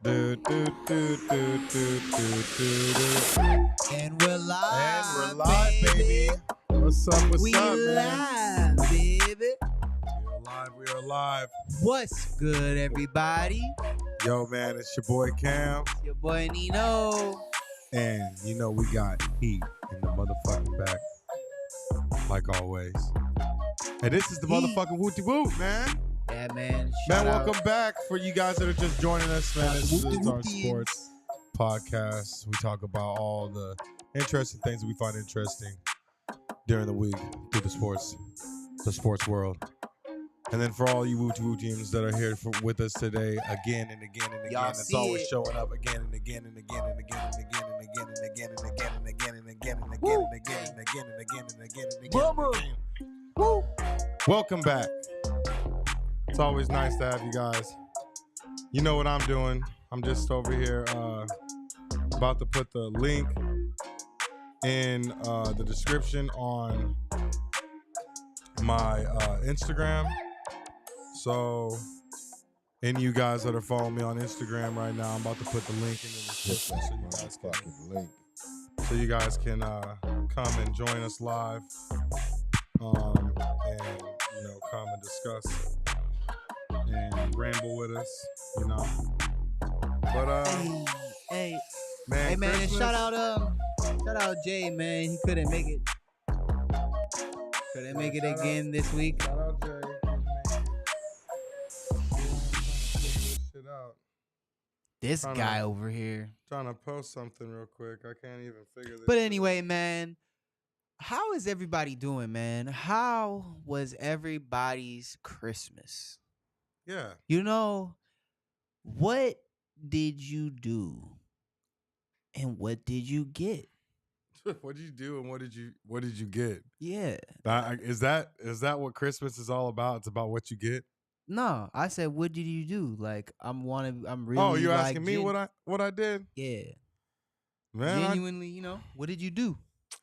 Do, do, do, do, do, do, do. And we're live. And we're live, baby. What's up? What's we up, man? live, baby. We are live. We are live. What's good, everybody? Yo, man, it's your boy Cam. It's your boy Nino. And you know we got heat in the motherfucking back, like always. And this is the motherfucking Whoopty Whoop, man. Yeah, man. Man, welcome back. For you guys that are just joining us, man, this is our Whoopty. sports podcast. We talk about all the interesting things that we find interesting during the week through the sports world. And then for all you Whoopty teams that are here with us today, again and again and again, it's always showing up again and again and again and again and again and again and again and again and again and again and again and again and again and again and again and again. Woo. Welcome back. It's always nice to have you guys. You know what I'm doing. I'm just over here about to put the link in the description on my Instagram. So any of you guys that are following me on Instagram right now, I'm about to put the link in the description so you guys can come and join us live and come and discuss and ramble with us, But Hey, man, Christmas. Shout out Jay, man. He couldn't make it. Couldn't make it again this week. Shout out Jay. Shit out. This guy over here. Trying to post something real quick. I can't even figure this. But anyway, man, how is everybody doing, man? How was everybody's Christmas? Yeah. What did you do? And what did you get? What did you do and what did you get? Yeah. Is that what Christmas is all about? It's about what you get? No, I said, what did you do? Like, I'm really. Oh, you're asking me what I did? Yeah. Man, genuinely, what did you do?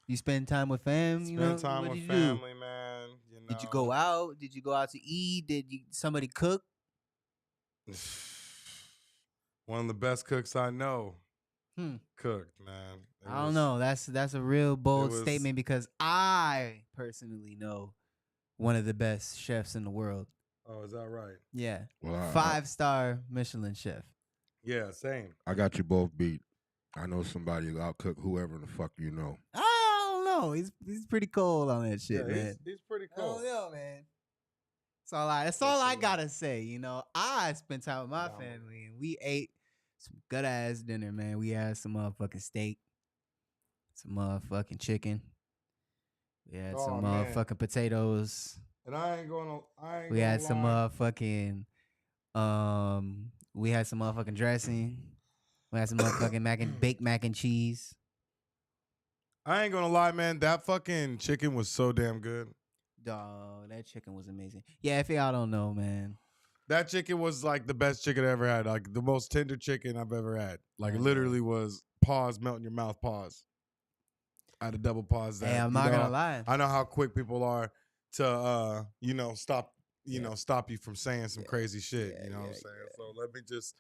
You spend time with fam? Spend time with family, man. Did you go out? Did you go out to eat? Did somebody cook? One of the best cooks I know cooked, man. I don't know. That's a real bold statement because I personally know one of the best chefs in the world. Oh, is that right? Yeah. Well, 5-star Michelin chef. Yeah, same. I got you both beat. I know somebody who outcook whoever the fuck you know. I don't know. He's pretty cold on that shit, yeah, man. He's pretty cool. I don't know, man. That's all I gotta say. I spent time with my family and we ate some good ass dinner, man. We had some motherfucking steak, some motherfucking chicken. We had some motherfucking potatoes. And I ain't gonna We had some motherfucking dressing. We had some motherfucking baked mac and cheese. I ain't gonna lie, man. That fucking chicken was so damn good. Dog, that chicken was amazing. Yeah, if y'all don't know, man. That chicken was like the best chicken I ever had. Like the most tender chicken I've ever had. Like it literally was pause, melt in your mouth, pause. I had to double pause that. Hey, I'm not gonna lie. I know how quick people are to stop you from saying some crazy shit. You know what I'm saying? So let me just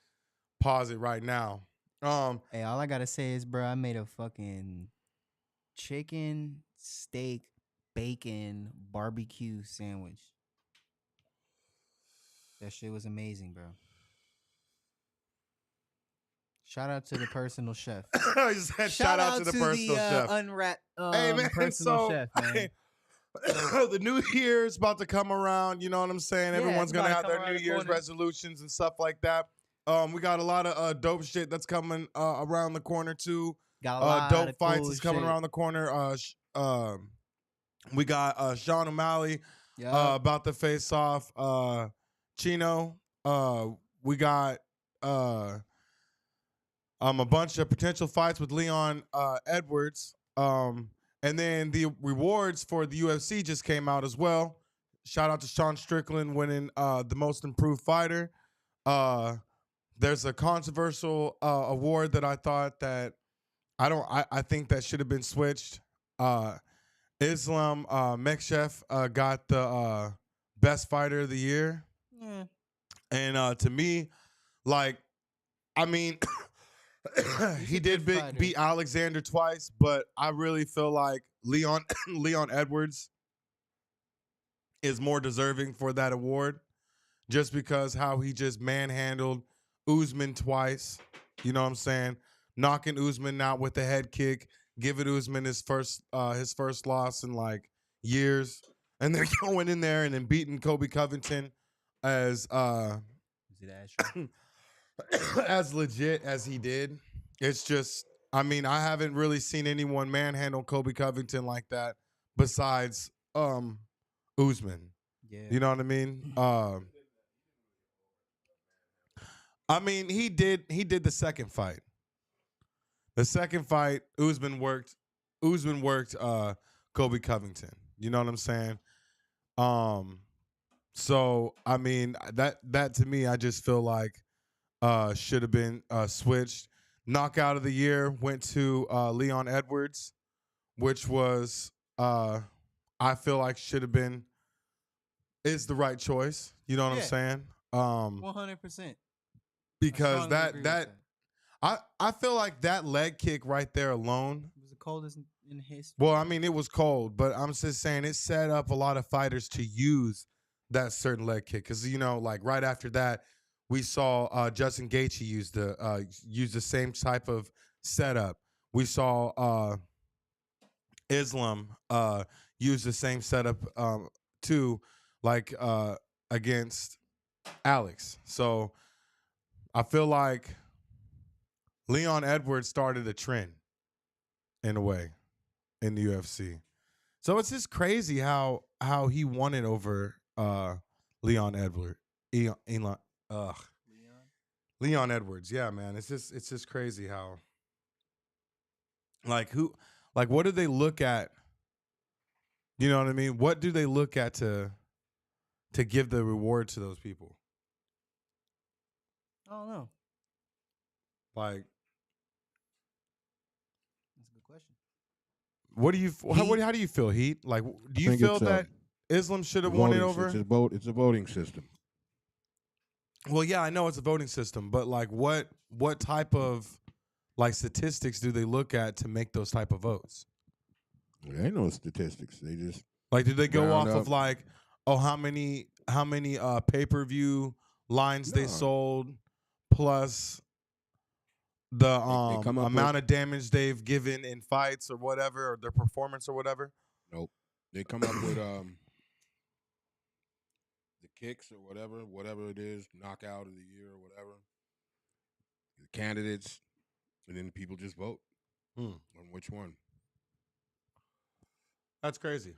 pause it right now. Hey, all I gotta say is, bro, I made a fucking chicken, steak, bacon, barbecue sandwich. That shit was amazing, bro. Shout out to the personal chef. I just said shout out to the personal chef. Unwrapped Hey, man, personal chef, man. The new year's about to come around. You know what I'm saying? Yeah, Everyone's gonna have their around New the Year's corner. resolutions and stuff like that. We got a lot of dope shit that's coming around the corner too. Got a lot dope of fights cool is coming shit. around the corner. We got Sean O'Malley Yup. about to face off Chino. We got a bunch of potential fights with Leon Edwards. And then the rewards for the UFC just came out as well. Shout out to Sean Strickland winning the most improved fighter. There's a controversial award that I thought that I think that should have been switched. Islam Makhachev got the best fighter of the year. Yeah. And to me, like, I mean, He's he a did good fighter. beat Alexander twice, but I really feel like Leon Edwards is more deserving for that award just because how he just manhandled Usman twice. You know what I'm saying? Knocking Usman out with the head kick, giving Usman his first loss in like years, and then going in there and then beating Kobe Covington as Is it Astro? as legit as he did. It's just, I mean, I haven't really seen anyone manhandle Kobe Covington like that besides Usman. Yeah. You know what I mean? I mean, he did the second fight. The second fight, Usman worked Kobe Covington. You know what I'm saying? So I mean, that to me, I just feel like should have been switched. Knockout of the year went to Leon Edwards, which was I feel like should have been is the right choice. You know what I'm Yeah. saying? 100%. Because strongly agree with that I feel like that leg kick right there alone. It was the coldest in history. Well, I mean, it was cold, but I'm just saying it set up a lot of fighters to use that certain leg kick because you know, like right after that, we saw Justin Gaethje use the same type of setup. We saw Islam use the same setup too, like against Alex. So I feel like Leon Edwards started a trend in a way in the UFC. So it's just crazy how he won it over Leon Edwards. Leon Edwards. Yeah, man. It's just crazy how what do they look at? You know what I mean? What do they look at to give the reward to those people? I don't know. Like, That's a good question. what do you how do you feel, Heat? Like, do you think feel it's, that Islam should have won it over? It's a voting system. Well, yeah, I know it's a voting system, but like, what type of like statistics do they look at to make those type of votes? There ain't no statistics. They just Like, do they go off round of up. like, oh, how many pay-per-view lines they No. sold plus the They come up amount of damage they've given in fights or whatever, or their performance or whatever? Nope. They come up with the kicks or whatever it is, knockout of the year or whatever. The candidates, and then people just vote on which one. That's crazy.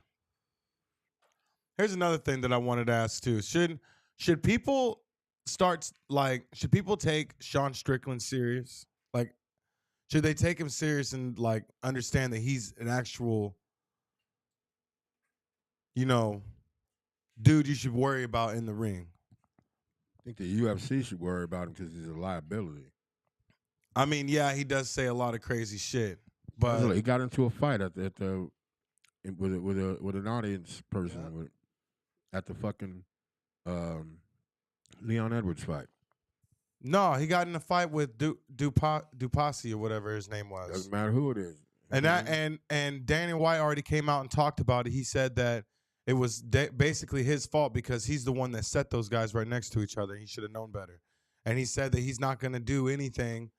Here's another thing that I wanted to ask too. Should people should people take Sean Strickland serious? Like, should they take him serious and like understand that he's an actual, you know, dude you should worry about in the ring? I think the UFC should worry about him because he's a liability. I mean, yeah, he does say a lot of crazy shit, but He got into a fight with an audience person at the fucking Leon Edwards fight. no, he got in a fight with Duplessis or whatever his name was. Doesn't matter who it is. And that and Daniel White already came out and talked about it. He said that it was basically his fault because he's the one that set those guys right next to each other. He should have known better. And he said that he's not going to do anything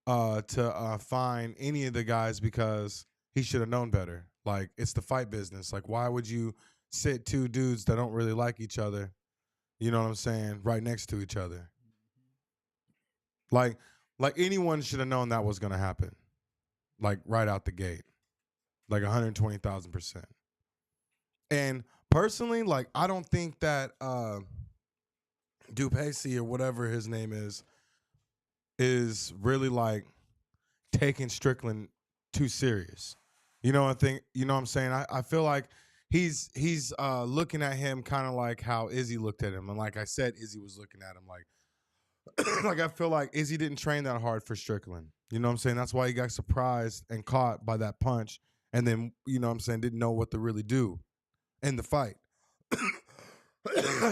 to fine any of the guys because he should have known better. Like, it's the fight business. Like, why would you sit two dudes that don't really like each other, you know what I'm saying, right next to each other? Like anyone should have known that was going to happen. Like, right out the gate. Like 120,000%. And personally, like, I don't think that Duplessis or whatever his name is really like taking Strickland too serious. You know what I'm saying? I feel like he's looking at him kind of like how Izzy looked at him. And like I said, Izzy was looking at him like like I feel like Izzy didn't train that hard for Strickland. You know what I'm saying? That's why he got surprised and caught by that punch and then, you know what I'm saying, didn't know what to really do in the fight.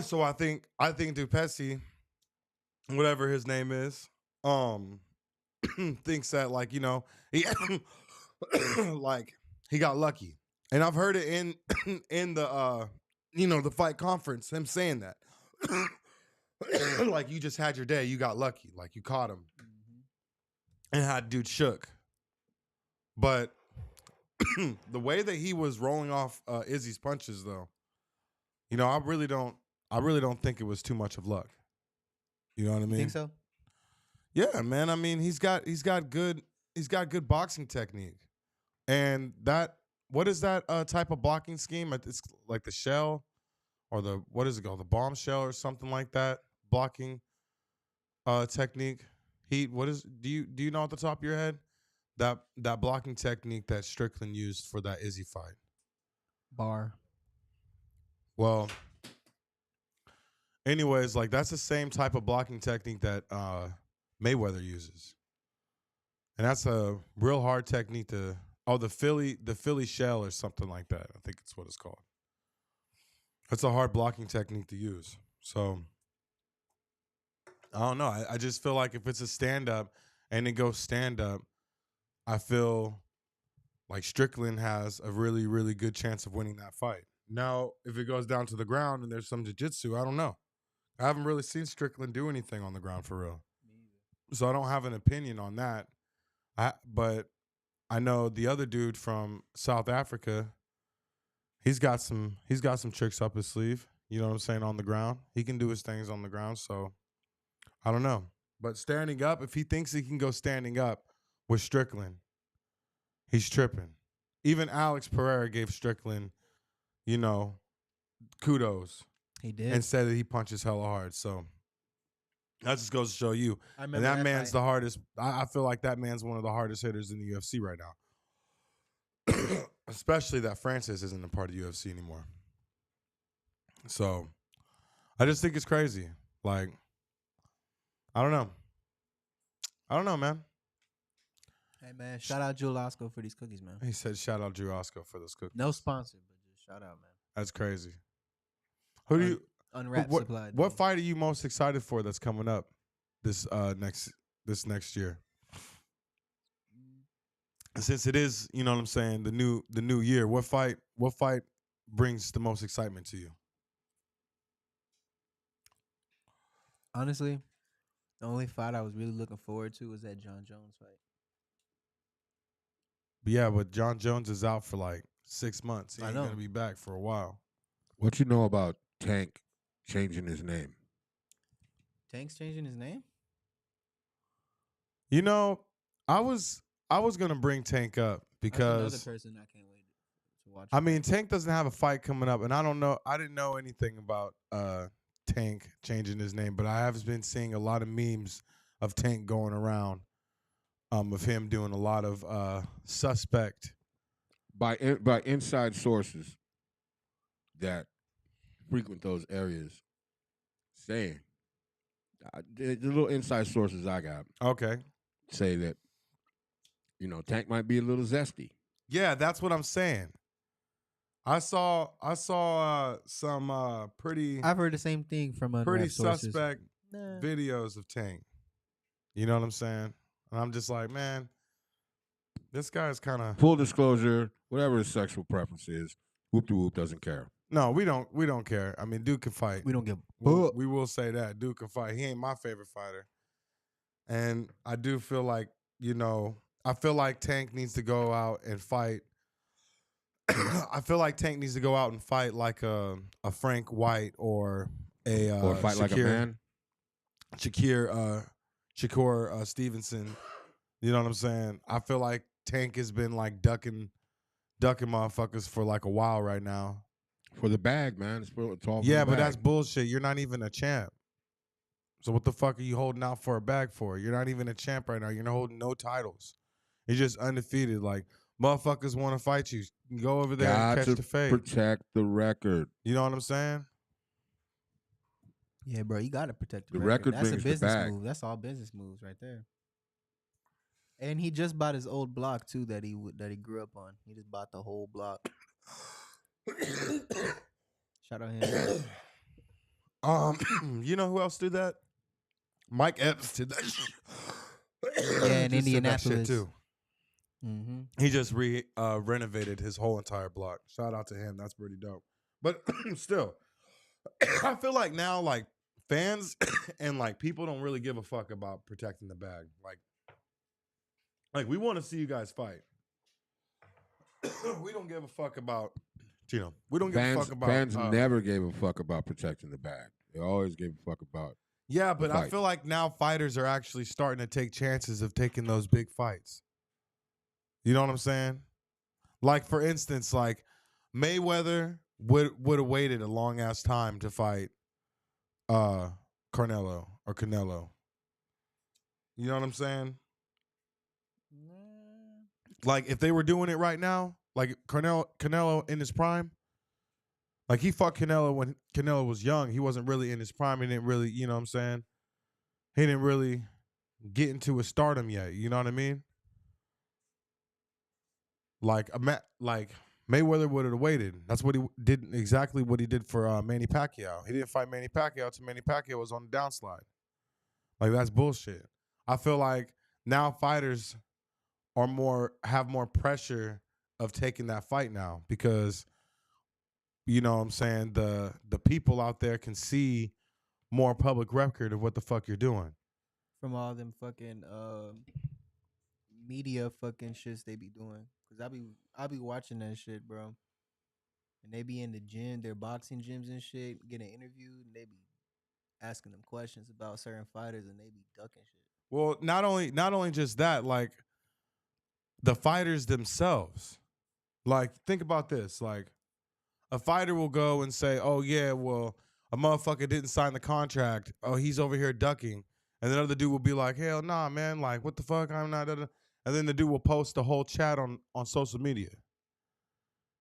So I think Duplessis, whatever his name is, thinks that like he like he got lucky, and I've heard it in in the the fight conference, him saying that like you just had your day, you got lucky, like you caught him and had dude shook. But the way that he was rolling off Izzy's punches, though, I really don't think it was too much of luck. You know what I mean? Think so? Yeah, man. I mean, he's got good boxing technique, and what is that type of blocking scheme? It's like the shell, or the what is it called? The bombshell or something like that. Blocking technique. What is? Do you know off the top of your head that blocking technique that Strickland used for that Izzy fight? Bar. Well, anyways, like that's the same type of blocking technique that Mayweather uses, and that's a real hard technique to. Oh, the Philly shell or something like that. I think it's what it's called. It's a hard blocking technique to use. So I don't know. I just feel like if it's a stand up and it goes stand up, I feel like Strickland has a really, really good chance of winning that fight. Now, if it goes down to the ground and there's some jiu-jitsu, I don't know. I haven't really seen Strickland do anything on the ground for real. So I don't have an opinion on that. But I know the other dude from South Africa, he's got some tricks up his sleeve. You know what I'm saying, on the ground. He can do his things on the ground, so I don't know. But standing up, if he thinks he can go standing up with Strickland, he's tripping. Even Alex Pereira gave Strickland, kudos. He did. And said that he punches hella hard. So that just goes to show you. And that man's the hardest. I feel like that man's one of the hardest hitters in the UFC right now. Especially that Francis isn't a part of UFC anymore. So I just think it's crazy. Like, I don't know, man. Hey, man, shout out Drew Lasco for these cookies, man. He said, shout out Drew Oscar for those cookies. No sponsor, but just shout out, man. That's crazy. Who do you unwrapped supply? What fight are you most excited for that's coming up this next year? Since it is, you know what I'm saying, the new year, what fight brings the most excitement to you? Honestly, the only fight I was really looking forward to was that John Jones fight. But yeah, but John Jones is out for like 6 months. He ain't gonna be back for a while. What you know about Tank changing his name? Tank's changing his name? I was gonna bring Tank up because That's another person I can't wait to watch. I mean, Tank doesn't have a fight coming up, and I didn't know anything about Tank changing his name, but I have been seeing a lot of memes of Tank going around, of him doing a lot of suspect by inside sources that frequent those areas, saying the little inside sources I got. Okay. Say that Tank might be a little zesty. Yeah, that's what I'm saying. I saw some pretty. I've heard the same thing from pretty sources. suspect videos of Tank. You know what I'm saying? And I'm just like, man, this guy's kind of. Full disclosure, whatever his sexual preference is, Whoopty Whoop doesn't care. No, we don't care. I mean, dude can fight. We don't give. We will say that dude can fight. He ain't my favorite fighter, and I do feel like I feel like Tank needs to go out and fight. I feel like Tank needs to go out and fight like a Frank White or or fight like a man. Shakur Stevenson. You know what I'm saying? I feel like Tank has been like ducking motherfuckers for like a while right now. For the bag, man. It's all yeah, but that's bullshit. You're not even a champ. So what the fuck are you holding out for a bag for? You're not even a champ right now. You're not holding no titles. You're just undefeated. Like, motherfuckers want to fight you. Go over there and catch the fade. Protect the record. You know what I'm saying? Yeah, bro, you gotta protect the record. That's a brings business the bag. move. That's all business moves right there. And he just bought his old block too that he grew up on. He just bought the whole block. Shout out him. You know who else did that? Mike Epps did that shit. Yeah, in just said that shit Indianapolis. too. Mm-hmm. He just renovated his whole entire block. Shout out to him. That's pretty dope. But still, I feel like now, like fans and like people don't really give a fuck about protecting the bag. Like we want to see you guys fight. We don't give a fuck about, we don't give a fuck about Fans never gave a fuck about protecting the bag. They always gave a fuck about. Yeah, but I fight. feel like now fighters are actually starting to take chances of taking those big fights. You know what I'm saying? Like for instance, like Mayweather would have waited a long ass time to fight Canelo. You know what I'm saying? Like if they were doing it right now, like Canelo in his prime, like he fought Canelo when Canelo was young. He wasn't really in his prime. He didn't really, you know what I'm saying? He didn't really get into his stardom yet. You know what I mean? Like Mayweather would have waited. That's what he did, exactly what he did for Manny Pacquiao. He didn't fight Manny Pacquiao until Manny Pacquiao was on the downslide. Like that's bullshit. I feel like now fighters have more pressure of taking that fight now because you know what I'm saying, the people out there can see more public record of what the fuck you're doing. From all them fucking media fucking shits they be doing. Cause I be watching that shit, bro. And they be in the gym, their boxing gyms and shit, getting interviewed, and they be asking them questions about certain fighters, and they be ducking shit. Well, not only just that, like the fighters themselves. Like, think about this. Like, a fighter will go and say, "Oh yeah, well, a motherfucker didn't sign the contract. Oh, he's over here ducking." And then other dude will be like, "Hell nah, man. Like, what the fuck? I'm not." And then the dude will post the whole chat on social media.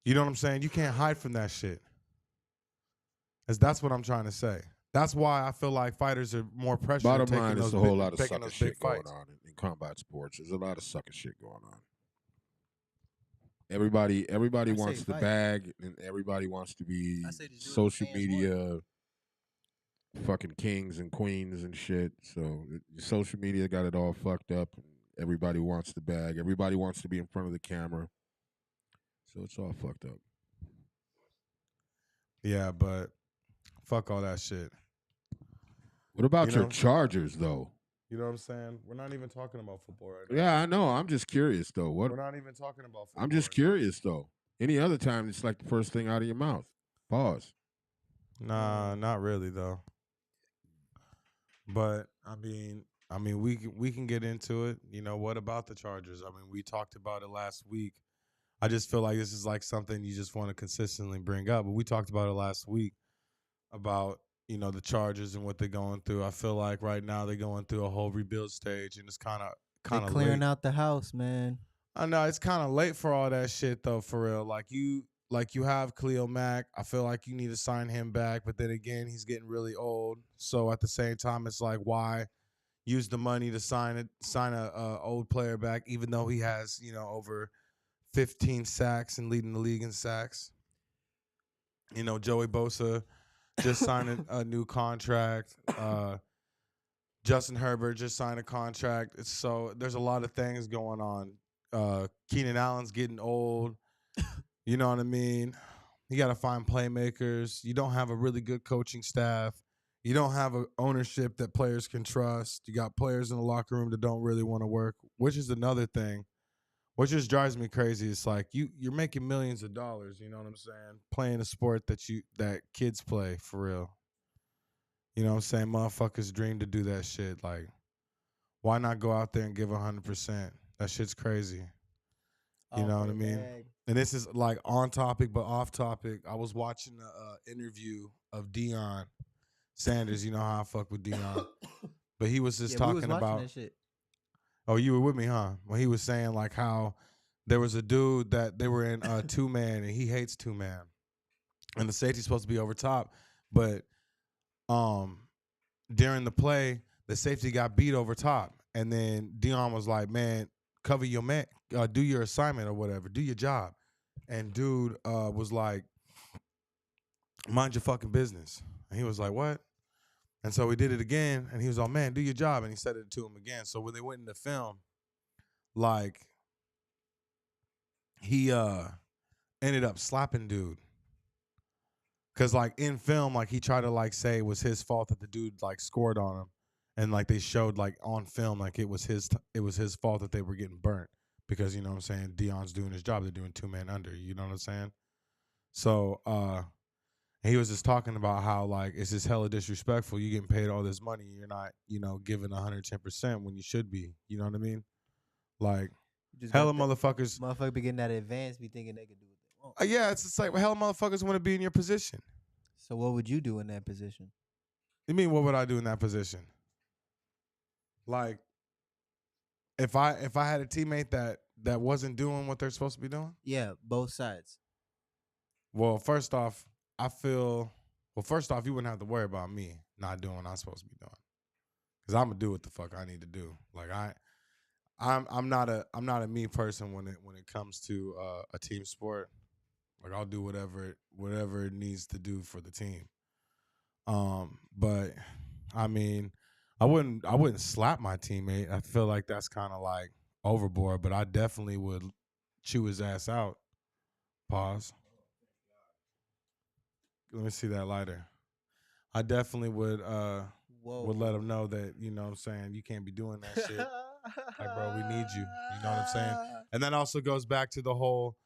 You know what I'm saying? You can't hide from that shit. That's what I'm trying to say. That's why I feel like fighters are more pressured. Bottom line, there's a whole lot of sucker shit going fights. on in combat sports. There's a lot of sucker shit going on. Everybody wants the bag, and everybody wants to be social media fucking kings and queens and shit. So social media got it all fucked up. Everybody wants the bag. Everybody wants to be in front of the camera. So it's all fucked up. Yeah, but fuck all that shit. What about your Chargers, though? You know what I'm saying? We're not even talking about football right now. Yeah, I know. I'm just curious, though. We're not even talking about football. I'm just curious, though. Any other time, it's like the first thing out of your mouth. Pause. Nah, not really, though. But, I mean, we can get into it. You know, what about the Chargers? I mean, we talked about it last week. I just feel like this is like something you just want to consistently bring up. But we talked about it last week about, you know, the Chargers and what they're going through. I feel like right now they're going through a whole rebuild stage, and it's kind of clearing out the house, man. I know it's kind of late for all that shit though, for real. Like you have Khalil Mack. I feel like you need to sign him back, but then again, he's getting really old. So at the same time, it's like, why use the money to sign a old player back, even though he has, you know, over 15 sacks and leading the league in sacks. You know, Joey Bosa just signed a new contract. Justin Herbert just signed a contract. So there's a lot of things going on. Keenan Allen's getting old. You know what I mean? You got to find playmakers. You don't have a really good coaching staff. You don't have an ownership that players can trust. You got players in the locker room that don't really want to work, which is another thing. What just drives me crazy is like you're making millions of dollars, you know what I'm saying? Playing a sport that kids play for real. You know what I'm saying? Motherfuckers dream to do that shit. Like, why not go out there and give 100%? That shit's crazy. You know what I mean? And this is like on topic but off topic. I was watching an interview of Deion Sanders. You know how I fuck with Deion. But he was just talking about that shit. Oh, you were with me, huh? When he was saying like how there was a dude that they were in two-man and he hates two-man. And the safety's supposed to be over top, but during the play, the safety got beat over top. And then Deion was like, "Man, cover your man, do your assignment or whatever, do your job." And dude was like, "Mind your fucking business." And he was like, "What?" And so we did it again, and he was all, man, do your job. And he said it to him again. So when they went into film, like, he ended up slapping dude. Because, like, in film, like, he tried to, like, say it was his fault that the dude, like, scored on him. And, like, they showed, like, on film, like, it was his fault that they were getting burnt. Because, you know what I'm saying, Deion's doing his job. They're doing 2-man under. You know what I'm saying? So, he was just talking about how, like, it's just hella disrespectful. You getting paid all this money. You're not, giving 110% when you should be. You know what I mean? Like, hella motherfuckers. Motherfucker be getting that advance, be thinking they could do what they want. Yeah, it's just like, hella motherfuckers want to be in your position. So what would you do in that position? You mean, what would I do in that position? Like, if I had a teammate that wasn't doing what they're supposed to be doing? Yeah, both sides. Well, first off, you wouldn't have to worry about me not doing what I'm supposed to be doing. Cause I'm gonna do what the fuck I need to do. Like I'm not a me person when it comes to a team sport. Like, I'll do whatever it needs to do for the team. But I mean, I wouldn't slap my teammate. I feel like that's kind of like overboard, but I definitely would chew his ass out. Pause. Let me see that lighter. I definitely would let him know that, you know what I'm saying, you can't be doing that shit. Like, bro, we need you. You know what I'm saying? And that also goes back to the whole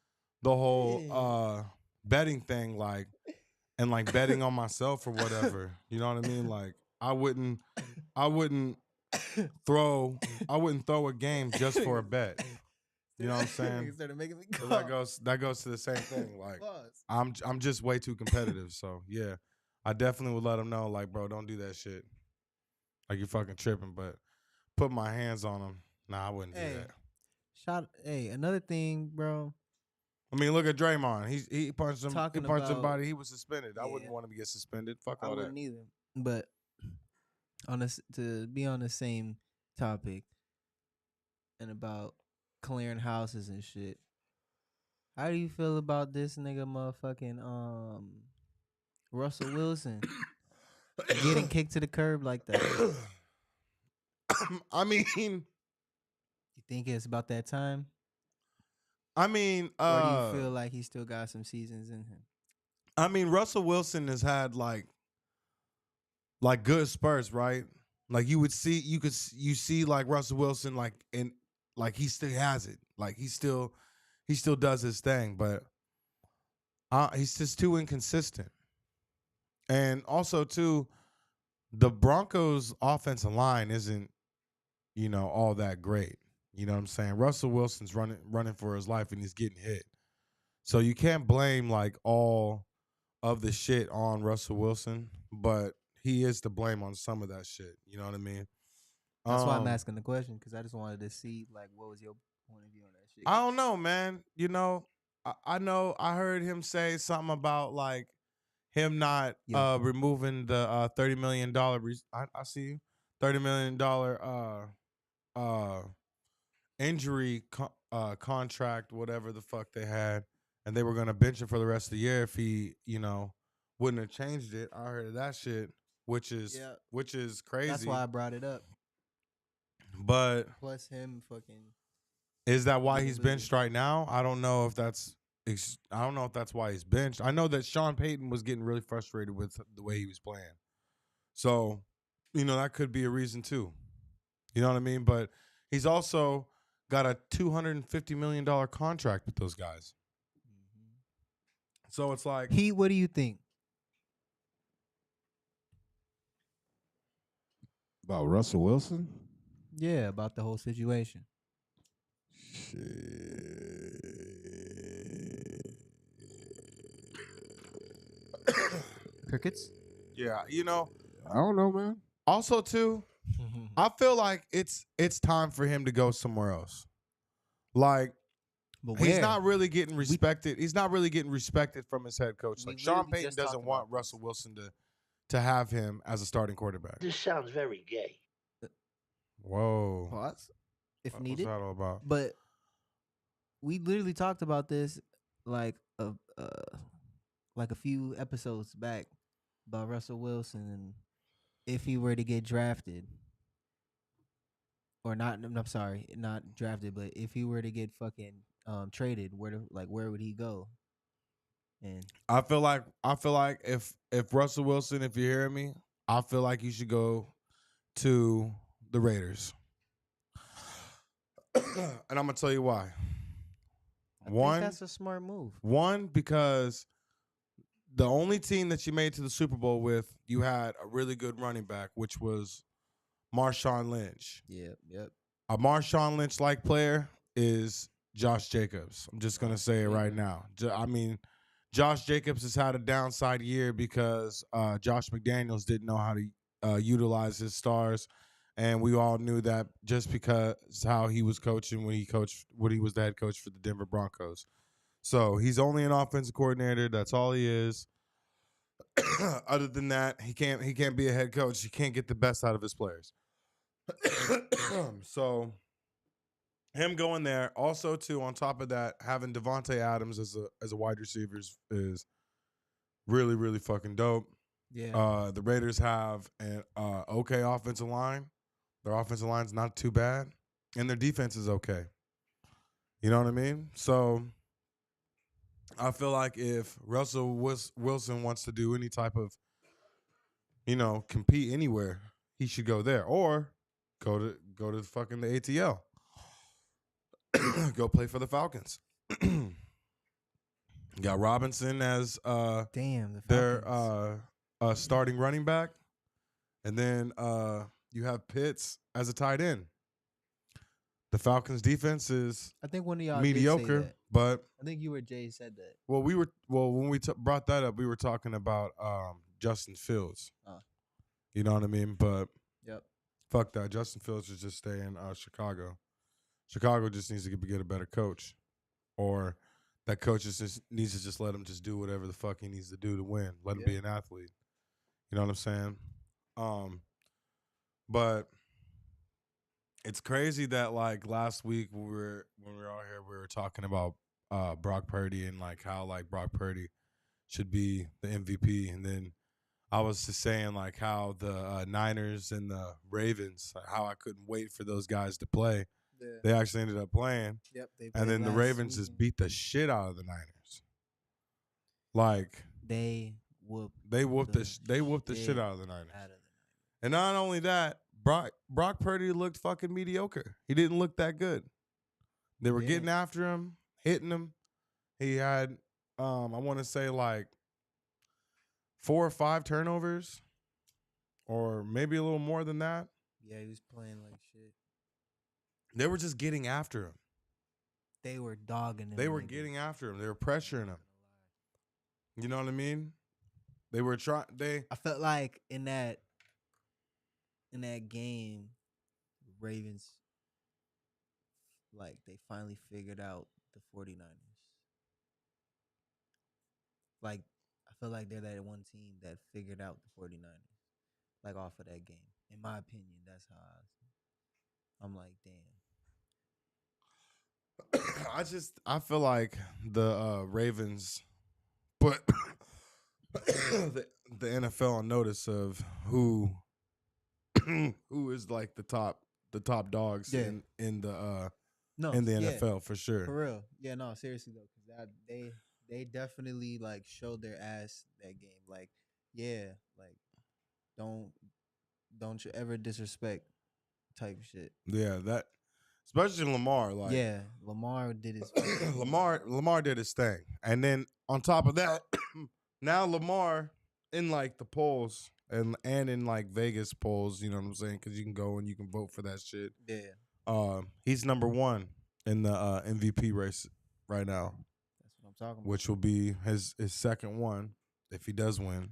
betting thing, like, and like betting on myself or whatever. You know what I mean? Like, I wouldn't throw a game just for a bet. You know what I'm saying? So that goes to the same thing. Like, I'm just way too competitive. So yeah, I definitely would let him know, like, bro, don't do that shit. Like, you're fucking tripping. But put my hands on him, nah, I wouldn't do that. Another thing, bro. I mean, look at Draymond. He punched him. He punched somebody. He was suspended. Yeah. I wouldn't want him to get suspended. Fuck all that. I wouldn't either. But to be on the same topic and about clearing houses and shit, how do you feel about this nigga motherfucking Russell Wilson getting kicked to the curb like that? I mean, you think it's about that time? I mean, or do you feel like he still got some seasons in him? I mean, Russell Wilson has had like good spurts, right? Like, you see like Russell Wilson, like, in, like, he still has it. Like, he still does his thing, but he's just too inconsistent. And also too, the Broncos' offensive line isn't, all that great. You know what I'm saying? Russell Wilson's running for his life, and he's getting hit. So you can't blame, like, all of the shit on Russell Wilson, but he is to blame on some of that shit. You know what I mean? That's why I'm asking the question, because I just wanted to see, like, what was your point of view on that shit? I don't know, man. I know I heard him say something about, like, him not removing the $30 million. I see you. $30 million injury contract, whatever the fuck they had, and they were gonna bench him for the rest of the year if he, wouldn't have changed it. I heard of that shit, which is crazy. That's why I brought it up. But plus him fucking. Is that why he's benched right now? I don't know if that's why he's benched. I know that Sean Payton was getting really frustrated with the way he was playing. So, that could be a reason too. You know what I mean? But he's also got a $250 million contract with those guys. Mm-hmm. So it's like... what do you think? About Russell Wilson? Yeah, about the whole situation. Shit. Crickets? Yeah, I don't know, man. Also, too, I feel like it's time for him to go somewhere else. Like, he's not really getting respected. He's not really getting respected from his head coach. Like, Sean Payton doesn't want Russell Wilson to have him as a starting quarterback. This sounds very gay. Whoa. Pause. If needed. What's that all about? But we literally talked about this like a few episodes back about Russell Wilson and if he were to get drafted, or not, I'm sorry, not drafted, but if he were to get fucking traded, where would he go? And I feel like if Russell Wilson, if you're hearing me, I feel like you should go to the Raiders. And I'm gonna tell you why. I think that's a smart move. One, because the only team that you made to the Super Bowl with, you had a really good running back, which was Marshawn Lynch. Yep. A Marshawn Lynch-like player is Josh Jacobs. I'm just gonna say it right now. I mean, Josh Jacobs has had a downside year because Josh McDaniels didn't know how to utilize his stars, and we all knew that just because how he was coaching when he was the head coach for the Denver Broncos. So he's only an offensive coordinator. That's all he is. Other than that, he can't be a head coach. He can't get the best out of his players. So him going there, also too, on top of that, having Devontae Adams as a wide receiver is really, really fucking dope. Yeah. The Raiders have an okay offensive line. Their offensive line's not too bad, and their defense is okay. You know what I mean? So I feel like if Russell Wilson wants to do any type of, compete anywhere, he should go there or go to fucking the ATL. Go play for the Falcons. Got Robinson as their starting running back, and then you have Pitts as a tight end. The Falcons' defense is I think one of y'all mediocre, did say that. but I think you or Jay said that. Well, when we brought that up, we were talking about Justin Fields. You know what I mean? But fuck that. Justin Fields should just stay in Chicago. Chicago just needs to get a better coach, or that coach just needs to just let him just do whatever the fuck he needs to do to win. Let him be an athlete. You know what I'm saying? But it's crazy that like last week when we were all here, we were talking about Brock Purdy and like how like Brock Purdy should be the MVP, and then I was just saying like how the Niners and the Ravens, how I couldn't wait for those guys to play. Yeah. They actually ended up playing. Yep. And then the Ravens just beat the shit out of the Niners. Like they whooped the shit out of the Niners. And not only that, Brock Purdy looked fucking mediocre. He didn't look that good. They were getting after him, hitting him. He had, I want to say like 4 or 5 turnovers, or maybe a little more than that. Yeah, he was playing like shit. They were just getting after him. They were dogging him. They were getting after him. They were pressuring him. You know what I mean? They were trying. I felt like in that game, Ravens, like they finally figured out the 49ers. Like I feel like they're that one team that figured out the 49ers, like off of that game. In my opinion, that's how I'm like, damn. I feel like the Ravens put the NFL on notice of who is like the top dogs in the NFL for sure. For real. Yeah, no, seriously though, because they definitely like showed their ass that game. Like, yeah, like don't you ever disrespect type shit. Yeah, that especially Lamar. Like, yeah, Lamar did his Lamar did his thing, and then on top of that, now Lamar in like the polls and in like Vegas polls. You know what I'm saying? Because you can go and you can vote for that shit. Yeah. He's number 1 in the MVP race right now. That's what I'm talking about. Which will be his second one if he does win.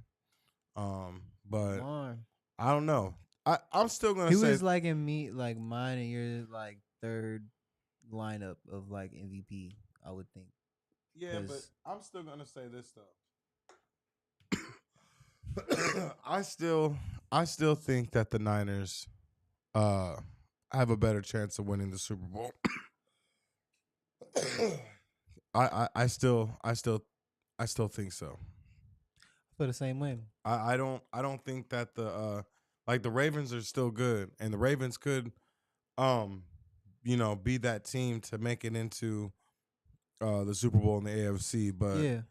But Lamar. I don't know. I'm still gonna say he was like in mine and your like third lineup of like MVP. I would think. Yeah, but I'm still gonna say this though. I still think that the Niners have a better chance of winning the Super Bowl. I still think so. For the same way. I don't think that the Like the Ravens are still good, and the Ravens could, be that team to make it into the Super Bowl in the AFC. But Yeah.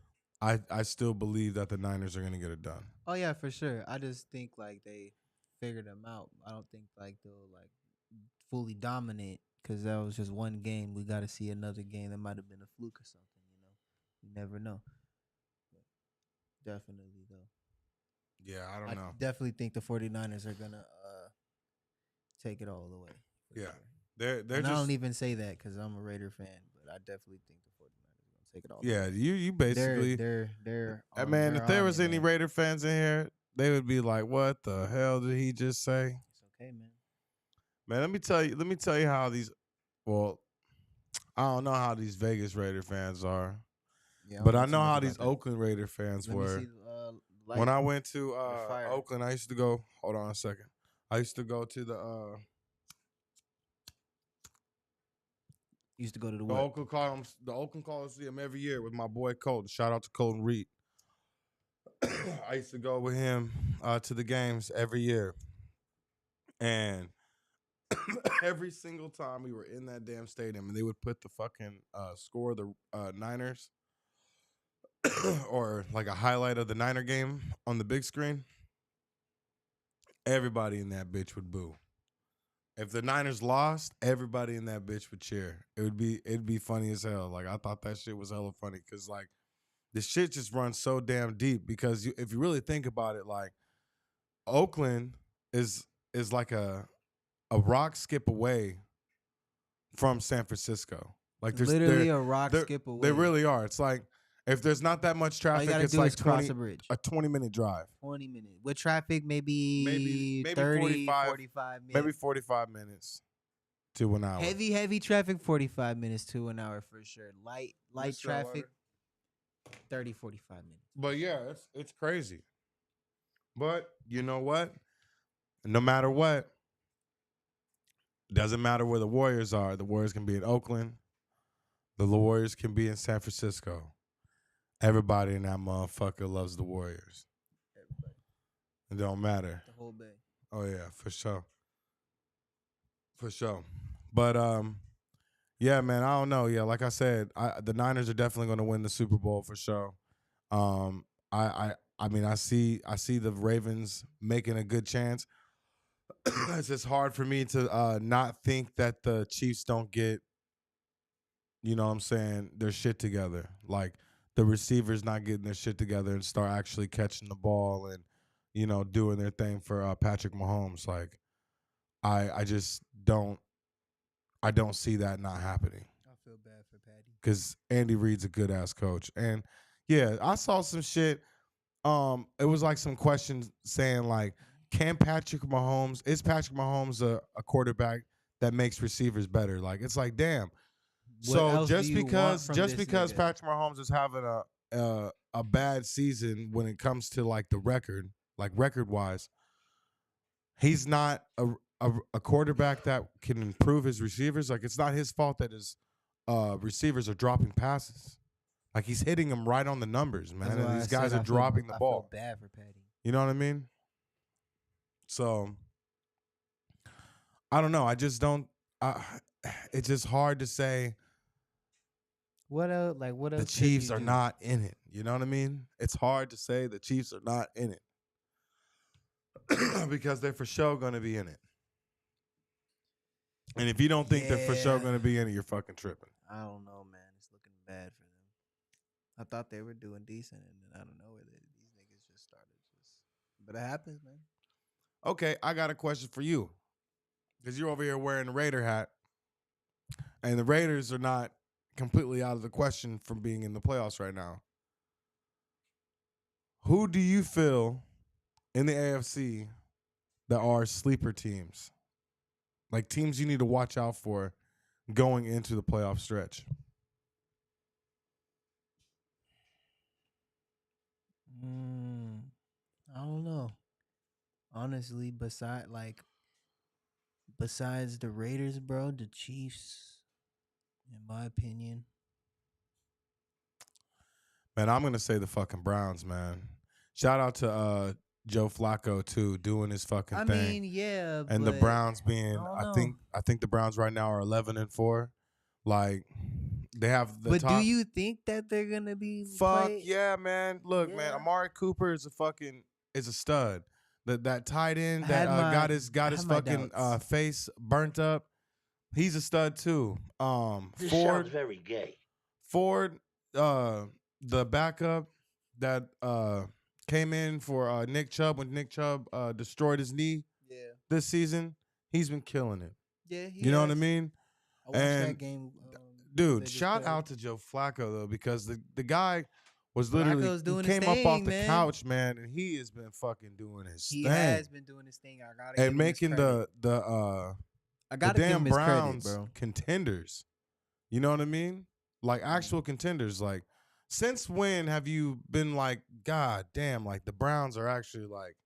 I still believe that the Niners are going to get it done. Oh yeah, for sure. I just think like they figured them out. I don't think like they'll like fully dominate because that was just one game. We got to see another game that might have been a fluke or something. You never know. But definitely though. Yeah, I don't know. Definitely think the 49ers are gonna take it all the way. Yeah, Sure. they're And just. I don't even say that because I'm a Raider fan, but I definitely think the 49ers are gonna take it all. Yeah, the way. you basically. They're Man, they're if there on was it, any man. Raider fans in here, they would be like, "What the hell did he just say?" It's okay, man. Man, let me tell you how these. Well, I don't know how these Vegas Raider fans are, Yeah, but I know how these Oakland Raider fans Let were. me see, When I went to fire. Oakland, I used to go. Hold on a second. I used to go to the used to go to the the what? Oakland Coliseum every year with my boy Colton. Shout out to Colton Reed. I used to go with him to the games every year, and every single time we were in that damn stadium, and they would put the fucking score of the Niners or like a highlight of the Niner game on the big screen. Everybody in that bitch would boo. If the Niners lost, everybody in that bitch would cheer. It'd be funny as hell. Like I thought that shit was hella funny because like the shit just runs so damn deep. Because if you really think about it, like Oakland is like a rock skip away from San Francisco. Like there's literally a rock skip away. They really are. It's like if there's not that much traffic, it's like cross a bridge. A 20-minute drive. 20 minutes. With traffic, maybe 30, 45 minutes. Maybe 45 minutes to an hour. Heavy traffic, 45 minutes to an hour for sure. Light traffic, 30, 45 minutes. But yeah, it's crazy. But you know what? No matter what, doesn't matter where the Warriors are. The Warriors can be in Oakland. The Warriors can be in San Francisco. Everybody in that motherfucker loves the Warriors. Everybody. It don't matter. The whole bay. Oh yeah, for sure. For sure. But yeah, man, I don't know. Yeah, like I said, the Niners are definitely going to win the Super Bowl for sure. I mean, I see the Ravens making a good chance. It's just hard for me to not think that the Chiefs don't get, you know what I'm saying, their shit together. Like the receivers not getting their shit together and start actually catching the ball and, you know, doing their thing for Patrick Mahomes. Like I just don't see that not happening. I feel bad for Patty. Because Andy Reid's a good ass coach. And yeah, I saw some shit. It was like some questions saying like, is Patrick Mahomes a quarterback that makes receivers better? Like it's like, damn. So just because Patrick Mahomes is having a bad season when it comes to like the record, like record wise, he's not a quarterback that can improve his receivers. Like it's not his fault that his receivers are dropping passes. Like he's hitting them right on the numbers, man. And these guys are dropping the ball. I feel bad for Patty. You know what I mean? So I don't know. I just don't. It's just hard to say. What else? Like what else? The Chiefs are not in it. You know what I mean? It's hard to say the Chiefs are not in it because they're for sure going to be in it. And if you don't think they're for sure going to be in it, you're fucking tripping. I don't know, man. It's looking bad for them. I thought they were doing decent, and then I don't know where these niggas just started. But it happens, man. Okay, I got a question for you. Because you're over here wearing the Raider hat, and the Raiders are not completely out of the question from being in the playoffs right now. Who do you feel in the AFC that are sleeper teams? Like teams you need to watch out for going into the playoff stretch? I don't know. Honestly, besides the Raiders, bro, the Chiefs, in my opinion. Man, I'm going to say the fucking Browns, man. Shout out to Joe Flacco too, doing his fucking I thing. mean, yeah, And the but Browns being, don't I know. think the Browns right now are 11-4. Like they have the But top. do you think that they're gonna be Fuck played? yeah, man! Look, man, Yeah. Amari Cooper is a stud. That tight end I that had my- got I his had my fucking doubts. face burnt up. He's a stud too. This Ford, sounds very gay. Ford, the backup that came in for Nick Chubb when Nick Chubb destroyed his knee Yeah, this season. He's been killing it. yeah. You know what I mean? I watched that And game. dude, they just shout played. out to Joe Flacco though, because the guy was literally Flacco's doing he his came up off thing, the man. couch, man, and he has been fucking doing his He thing has been doing his thing. I gotta give and him making his credit. the I gotta give damn him his Browns credit, bro. contenders. You know what I mean? Like actual contenders. Like, since when have you been like, God damn, like the Browns are actually like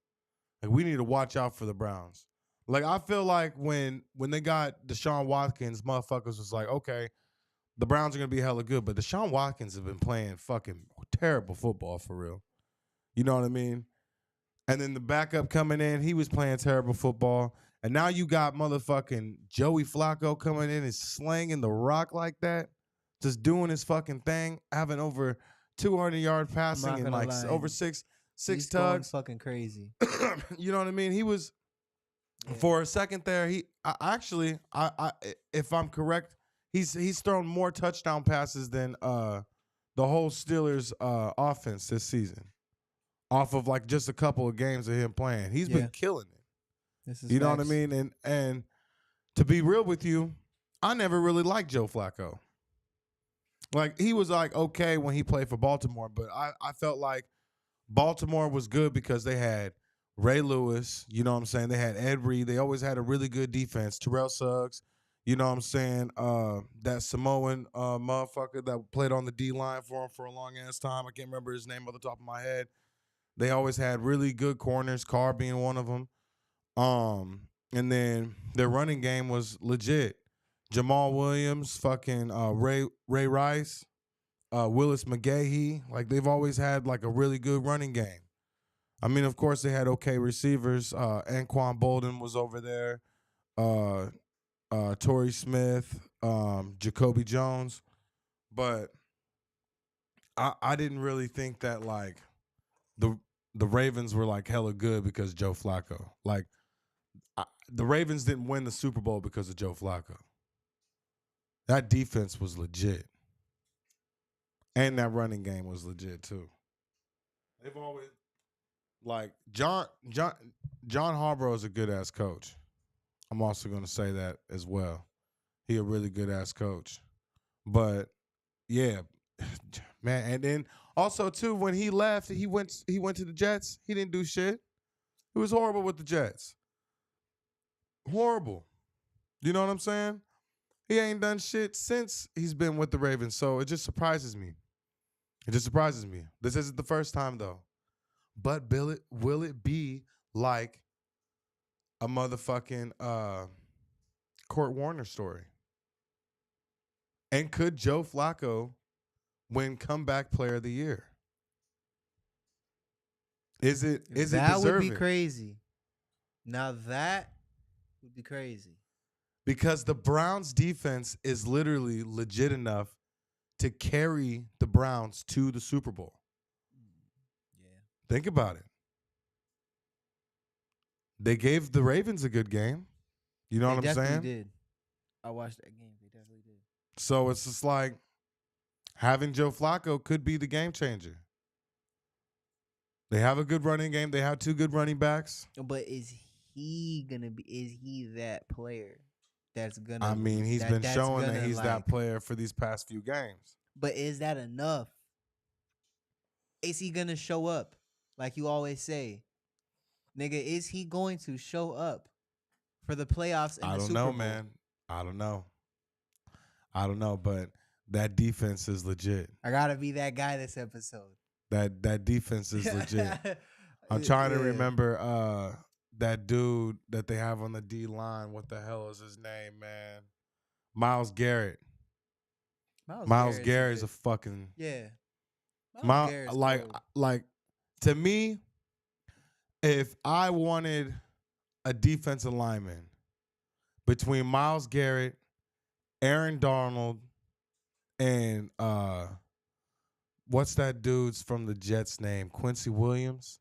we need to watch out for the Browns. Like, I feel like when they got Deshaun Watkins, motherfuckers was like, okay, the Browns are gonna be hella good, but Deshaun Watkins have been playing fucking terrible football for real. You know what I mean? And then the backup coming in, he was playing terrible football. And now you got motherfucking Joey Flacco coming in and slanging the rock like that, just doing his fucking thing, having over 200-yard passing and like over six He's tugs. going fucking crazy. You know what I mean? He was for a second there. I if I'm correct, he's thrown more touchdown passes than the whole Steelers offense this season, off of like just a couple of games of him playing. He's been killing it. You know what I mean? And to be real with you, I never really liked Joe Flacco. Like, he was like okay when he played for Baltimore, but I felt like Baltimore was good because they had Ray Lewis, you know what I'm saying? They had Ed Reed. They always had a really good defense. Terrell Suggs, you know what I'm saying? That Samoan motherfucker that played on the D-line for him for a long-ass time. I can't remember his name off the top of my head. They always had really good corners, Carr being one of them. And then their running game was legit. Jamal Williams, fucking Ray Rice, Willis McGahee. Like, they've always had like a really good running game. I mean, of course, they had okay receivers. Anquan Bolden was over there. Torrey Smith, Jacoby Jones. But I didn't really think that like the Ravens were like hella good because Joe Flacco. Like, the Ravens didn't win the Super Bowl because of Joe Flacco. That defense was legit. And that running game was legit too. They've always like John Harbaugh is a good ass coach. I'm also going to say that as well. He a really good ass coach. But yeah, man, and then also too when he left, he went to the Jets. He didn't do shit. He was horrible with the Jets. Horrible. You know what I'm saying? He ain't done shit since he's been with the Ravens, so it just surprises me. It just surprises me. This isn't the first time though. But will it be like a motherfucking Kurt Warner story? And could Joe Flacco win comeback player of the year? Is it deserving? That would be crazy. Now that would be crazy. Because the Browns defense is literally legit enough to carry the Browns to the Super Bowl. Yeah. Think about it. They gave the Ravens a good game. You know what I'm saying? They definitely did. I watched that game. They definitely did. So it's just like having Joe Flacco could be the game changer. They have a good running game. They have two good running backs. But is he that player that's gonna? I mean, he's been showing that he's that player for these past few games. But is that enough? Is he gonna show up? Like you always say, nigga, is he going to show up for the playoffs and the Super Bowl? I don't know, man. I don't know, but that defense is legit. I gotta be that guy this episode. That defense is legit. I'm trying to remember that dude that they have on the D line. What the hell is his name, man? Myles Garrett. Myles Garrett is a fucking yeah. like to me, If I wanted a defensive lineman between Myles Garrett, Aaron Donald, and what's that dude's from the Jets name? Quincy Williams.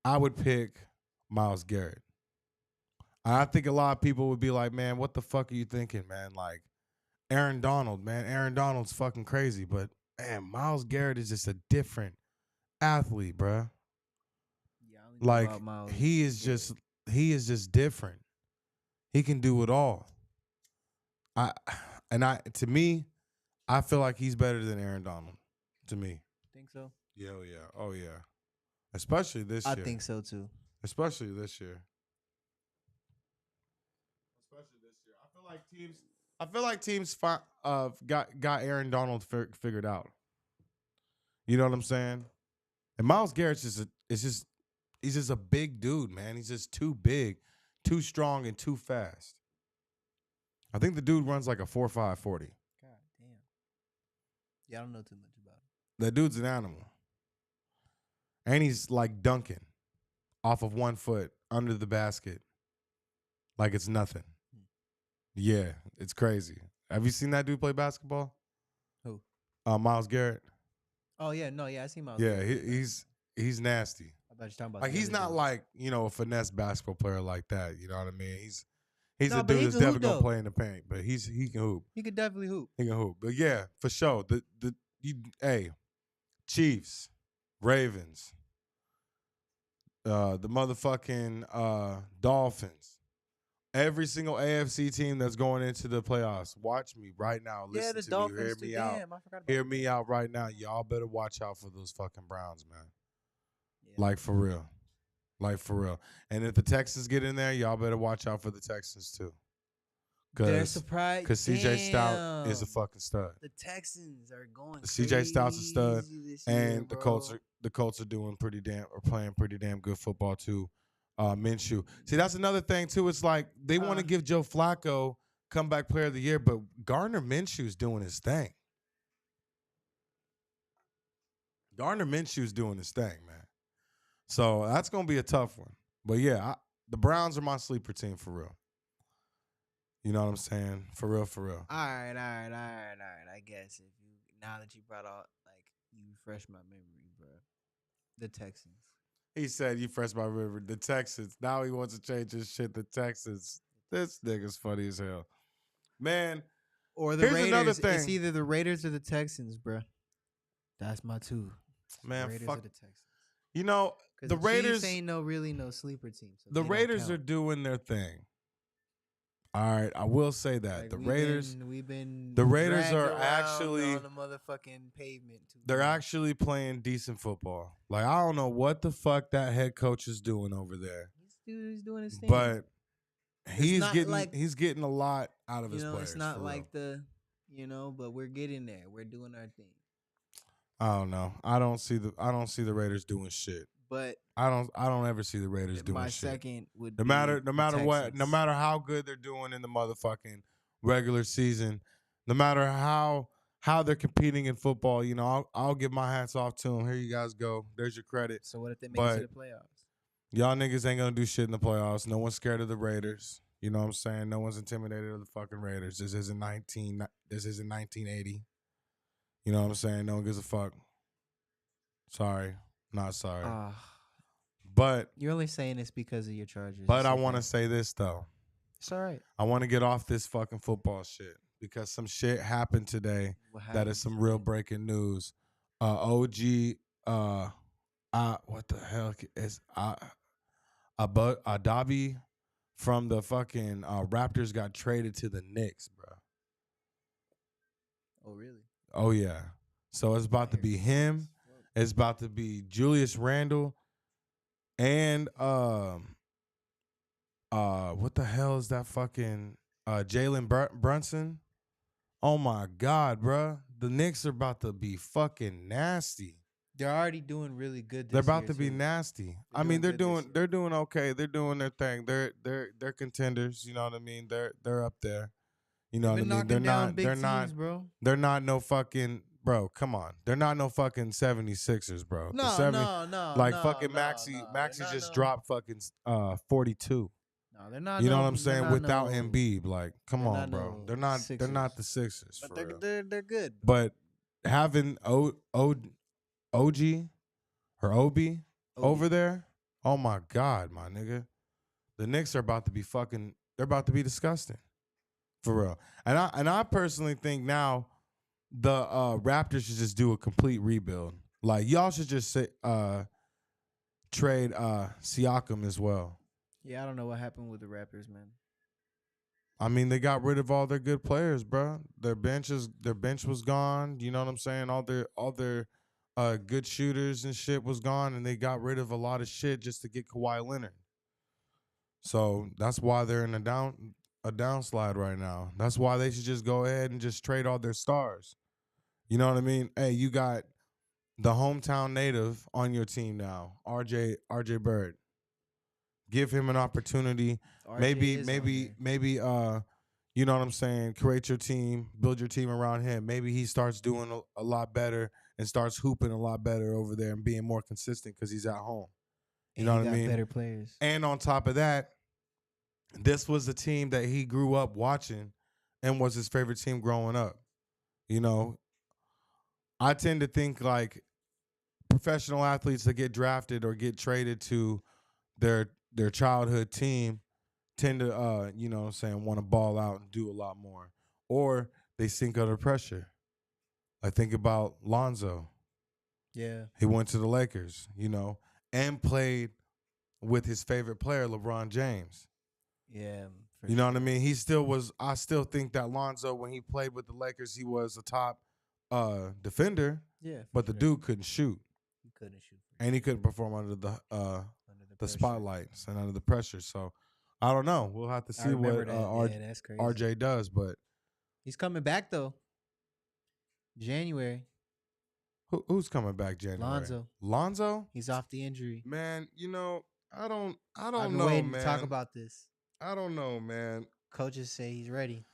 I would pick Myles Garrett. I think a lot of people would be like, man, what the fuck are you thinking, man? Like, Aaron Donald, man. Aaron Donald's fucking crazy. But, man, Myles Garrett is just a different athlete, bruh. Yeah, Like, he is just different. He can do it all. To me, I feel like he's better than Aaron Donald. To me. Think so? Yeah, oh yeah. Especially this year. I think so too. Especially this year. I feel like teams got Aaron Donald figured out. You know what I'm saying? And Myles Garrett's he's just a big dude, man. He's just too big, too strong, and too fast. I think the dude runs like a 4.5 40. God damn. Yeah, I don't know too much about him. That dude's an animal. And he's like dunking off of 1 foot under the basket like it's nothing. Yeah, it's crazy. Have you seen that dude play basketball? Who? Myles Garrett. Oh yeah, no, yeah, I see Myles. Yeah, he's nasty. I thought you were talking about like he's not like a finesse basketball player like that. You know what I mean? He's No, a but dude he that's can hoop, definitely gonna though. play in the paint, but he can hoop. He could definitely hoop. He can hoop. But yeah, for sure. Hey, Chiefs, Ravens, the motherfucking Dolphins. Every single AFC team that's going into the playoffs, watch me right now. Listen the to Dolphins me. Hear too. me out. Damn, I forgot about Hear that. me out right now. Y'all better watch out for those fucking Browns, man. Yeah. Like for real. Like for real. And if the Texans get in there, y'all better watch out for the Texans too. They're surprised. Because CJ Stout is a fucking stud. The Texans are going CJ Stout's a stud, this and year, the Colts are playing pretty damn good football too. Minshew. See, that's another thing too. It's like they want to give Joe Flacco comeback player of the year, but Gardner Minshew's doing his thing. Gardner Minshew's doing his thing, man. So that's gonna be a tough one. But yeah, the Browns are my sleeper team for real. You know what I'm saying? For real, for real. All right. I guess now that you brought out, like, you refreshed my memory, bro. The Texans. He said, you fresh my river. The Texans. Now he wants to change his shit. The Texans. This nigga's funny as hell. Man. Or the Raiders. Raiders. Another thing. It's either the Raiders or the Texans, bro. That's my two. Man, the Raiders fuck. or the Texans. You know, the Raiders Chiefs ain't no sleeper team. So the Raiders are doing their thing. All right, I will say that. Like, the we've been the Raiders dragged are around actually on the motherfucking pavement. They're actually playing decent football. Like, I don't know what the fuck that head coach is doing over there. He's doing his thing. But he's getting a lot out of his players. It's not like but we're getting there. We're doing our thing. I don't know. I don't see the Raiders doing shit. But I don't ever see the Raiders doing my shit. second would no be matter the what, Texans. no matter how good they're doing in the motherfucking regular season, no matter how they're competing in football, I'll give my hats off to them. Here you guys go. There's your credit. So what if they make it to the playoffs? Y'all niggas ain't gonna do shit in the playoffs. No one's scared of the Raiders. You know what I'm saying? No one's intimidated of the fucking Raiders. This isn't 1980. You know what I'm saying? No one gives a fuck. Sorry. Not sorry. But you're only saying this because of your Chargers. But I want to say this though. It's all right. I want to get off this fucking football shit because some shit happened today that is some real breaking news. OG what the hell is Adabi from the fucking Raptors got traded to the Knicks, bro. Oh really? Oh yeah. So it's about to be him. It's about to be Julius Randle and what the hell is that fucking Jalen Brunson? Oh my God, bro. The Knicks are about to be fucking nasty. They're already doing really good. They're about to be nasty. I mean, they're doing okay. They're doing their thing. They're contenders. You know what I mean? They're up there. You know what I mean? They're not no fucking bro, come on. They're not no fucking 76ers, bro. No, the 70, no. like no, fucking no, Maxi no. Maxi They're just not dropped fucking 42. No, they're not. You know no, what I'm they're saying? not Without no, Embiid, like, come they're on, not bro. no They're not Sixers. the Sixers But for real. they're good. But having OG or Obi over there, oh my God, my nigga. The Knicks are about to be fucking, they're about to be disgusting. For real. And I personally think now the Raptors should just do a complete rebuild. Like, y'all should just say, trade Siakam as well. Yeah, I don't know what happened with the Raptors, man. I mean, they got rid of all their good players, bro. Their bench was gone. You know what I'm saying? All their good shooters and shit was gone, and they got rid of a lot of shit just to get Kawhi Leonard. So that's why they're in a downslide right now. That's why they should just go ahead and just trade all their stars. You know what I mean? Hey, you got the hometown native on your team now, RJ Bird. Give him an opportunity. Maybe, you know what I'm saying? Create your team, build your team around him. Maybe he starts doing a lot better and starts hooping a lot better over there and being more consistent because he's at home. You know what I mean? Better players. And on top of that, this was the team that he grew up watching and was his favorite team growing up. You know, I tend to think like professional athletes that get drafted or get traded to their childhood team tend to, you know what I'm saying, want to ball out and do a lot more. Or they sink under pressure. I think about Lonzo. Yeah. He went to the Lakers, you know, and played with his favorite player, LeBron James. Yeah. You know what I mean? I still think that Lonzo, when he played with the Lakers, he was a top defender. Yeah. But the dude couldn't shoot. He couldn't shoot. And he couldn't perform under the spotlights and under the pressure. So I don't know. We'll have to see what RJ does. But he's coming back though. January. Who's coming back January? Lonzo? He's off the injury. Man, you know, I don't I've know, been waiting man. to talk about this. I don't know, man. Coaches say he's ready.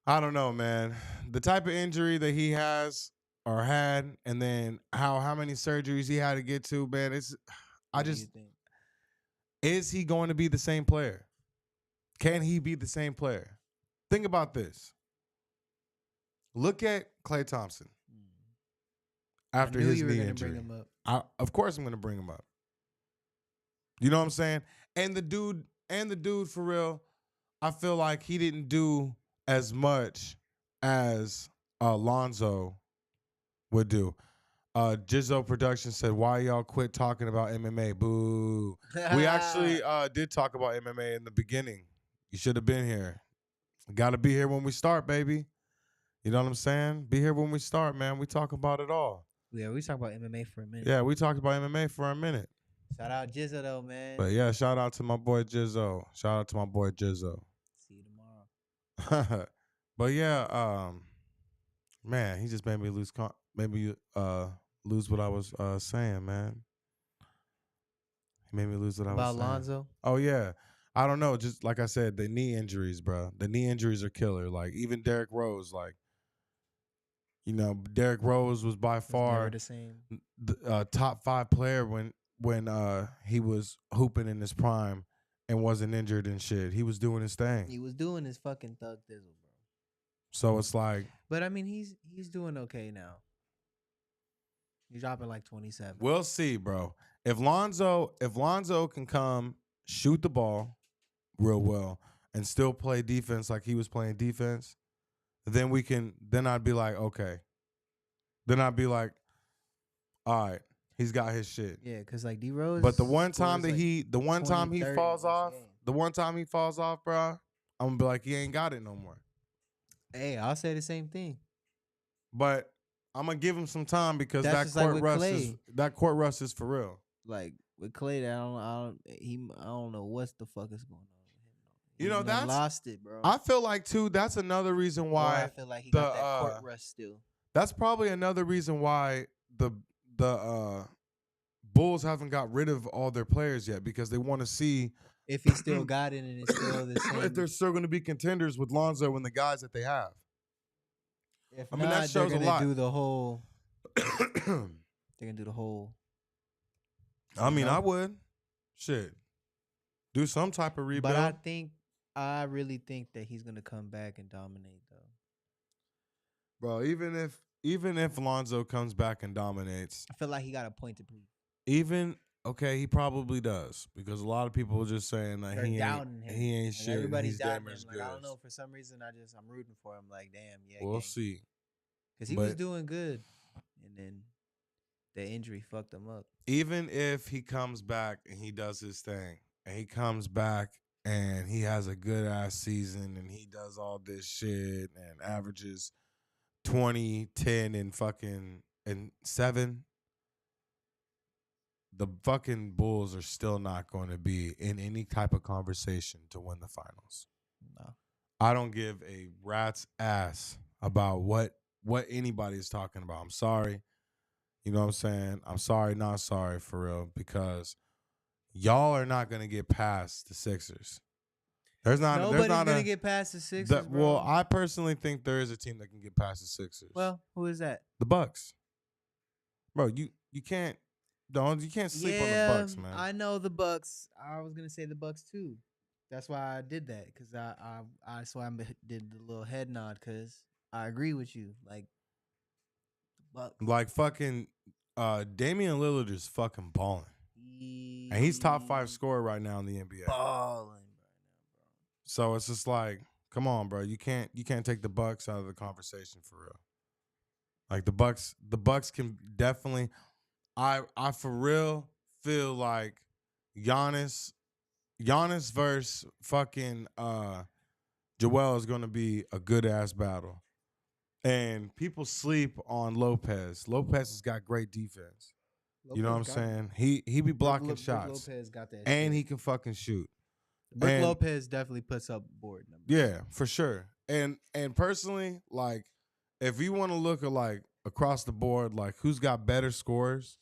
I don't know, man. The type of injury that he has or had, and then how many surgeries he had to get to, man. Is he going to be the same player? Can he be the same player? Think about this. Look at Klay Thompson after his knee injury. Bring him up. Of course I'm going to bring him up. You know what I'm saying? And the dude for real, I feel like he didn't do as much as Lonzo would do. Gtfoh Production said, "Why y'all quit talking about MMA?" Boo. We actually did talk about MMA in the beginning. You should have been here. Got to be here when we start, baby. You know what I'm saying? Be here when we start, man. We talk about it all. Yeah, we talked about MMA for a minute. Yeah, we talked about MMA for a minute. Shout out Gtfoh though, man. But yeah, shout out to my boy Gtfoh. See you tomorrow. But yeah, man, he just made me lose lose what I was saying, man. He made me lose what I was saying. About Lonzo? Oh yeah. I don't know. Just like I said, the knee injuries, bro. The knee injuries are killer. Like even Derrick Rose, like, you know, Derrick Rose was by far the top 5 player when he was hooping in his prime and wasn't injured and shit. He was doing his thing. He was doing his fucking thug thizzle, bro. So it's like, but I mean, he's doing okay now. He's dropping like 27. We'll see, bro. If Lonzo can come shoot the ball real well and still play defense like he was playing defense, then I'd be like, okay. Then I'd be like, all right, he's got his shit. Yeah, because like D Rose. But the one time he falls off, bro, I'm gonna be like, he ain't got it no more. Hey, I'll say the same thing. But I'm gonna give him some time because that court rust is for real. Like with Klay, I don't know what the fuck is going on. You know, that's lost it, bro. I feel like too. That's another reason why I feel like he got that court rust still. That's probably another reason why the Bulls haven't got rid of all their players yet, because they want to see if he still got it and it's still the same. If they're still going to be contenders with Lonzo and the guys that they have. If I mean, that shows a lot. Do the whole They're gonna do the whole. I mean, I would. Shit. Do some type of rebuild. But I really think that he's gonna come back and dominate, though. Bro, even if Lonzo comes back and dominates, I feel like he got a point to prove. He probably does, because a lot of people are just saying that he ain't shit. Everybody's doubting him. Goods. Like, I don't know, for some reason I'm rooting for him. Like, damn, yeah. We'll see. Because he was doing good, and then the injury fucked him up. Even if he comes back and he does his thing, and he comes back and he has a good ass season, and he does all this shit and averages 20, 10, and 7, the fucking Bulls are still not going to be in any type of conversation to win the finals. No. I don't give a rat's ass about what anybody is talking about. I'm sorry. You know what I'm saying? I'm sorry, not sorry, for real, because y'all are not going to get past the Sixers. Nobody's going to get past the Sixers, bro. Well, I personally think there is a team that can get past the Sixers. Well, who is that? The Bucks. Bro, you can't sleep on the Bucks, man. I know the Bucks. I was going to say the Bucks too. That's why I did that, because I did the little head nod, because I agree with you. Like, the Bucks. Like fucking Damian Lillard is fucking balling. And he's top 5 scorer right now in the NBA. Balling right now, bro. So it's just like, come on, bro. You can't take the Bucks out of the conversation, for real. Like the Bucks can definitely. I for real feel like Giannis versus fucking Joel is gonna be a good ass battle. And people sleep on Lopez. Lopez has got great defense. You know what I'm saying? He be blocking shots. Lopez got that. And he can fucking shoot. Brook Lopez definitely puts up board numbers. Yeah, for sure. And personally, like, if you want to look at like across the board, like who's got better scores,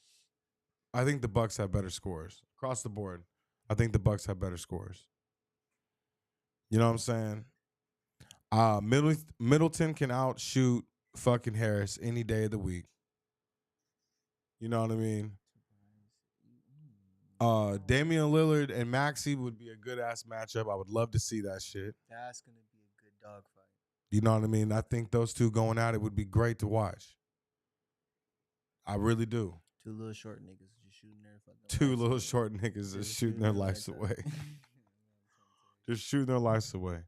I think the Bucks have better scores. Across the board, I think the Bucks have better scores. You know what I'm saying? Middleton can outshoot fucking Harris any day of the week. You know what I mean? Damian Lillard and Maxey would be a good ass matchup. I would love to see that shit. That's gonna be a good dogfight. You know what I mean? I think those two going at it would be great to watch. I really do. Two little short niggas just shooting their fucking. Two little short niggas just shooting their lives away. Just shooting their lives away.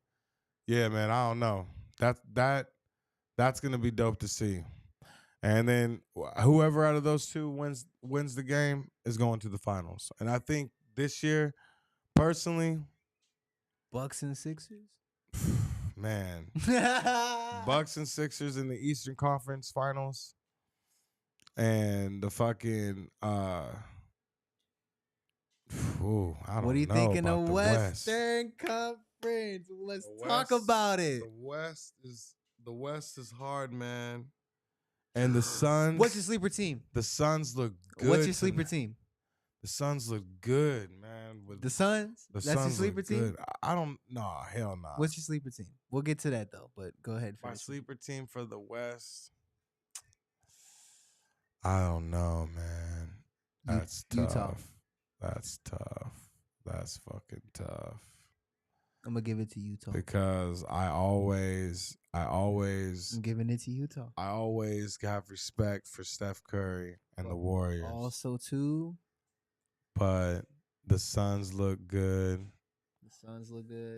Yeah, man. I don't know. That's gonna be dope to see. And then whoever out of those two wins the game is going to the finals. And I think this year, personally, Bucks and Sixers. Man, Bucks and Sixers in the Eastern Conference Finals, and the fucking I don't know. What do you think in the West. Western Conference? Let's talk about it. The West is hard, man. And the Suns. What's your sleeper team? The Suns look good. What's your sleeper team? The Suns look good, man. The Suns? That's your sleeper team? Good. I don't. No, hell no. What's your sleeper team? We'll get to that though, but go ahead. My sleeper team for the West. I don't know, man. That's tough. Utah. That's tough. That's fucking tough. I'm gonna give it to Utah because I'm giving it to Utah. I always have respect for Steph Curry and the Warriors. Also, too. But the Suns look good.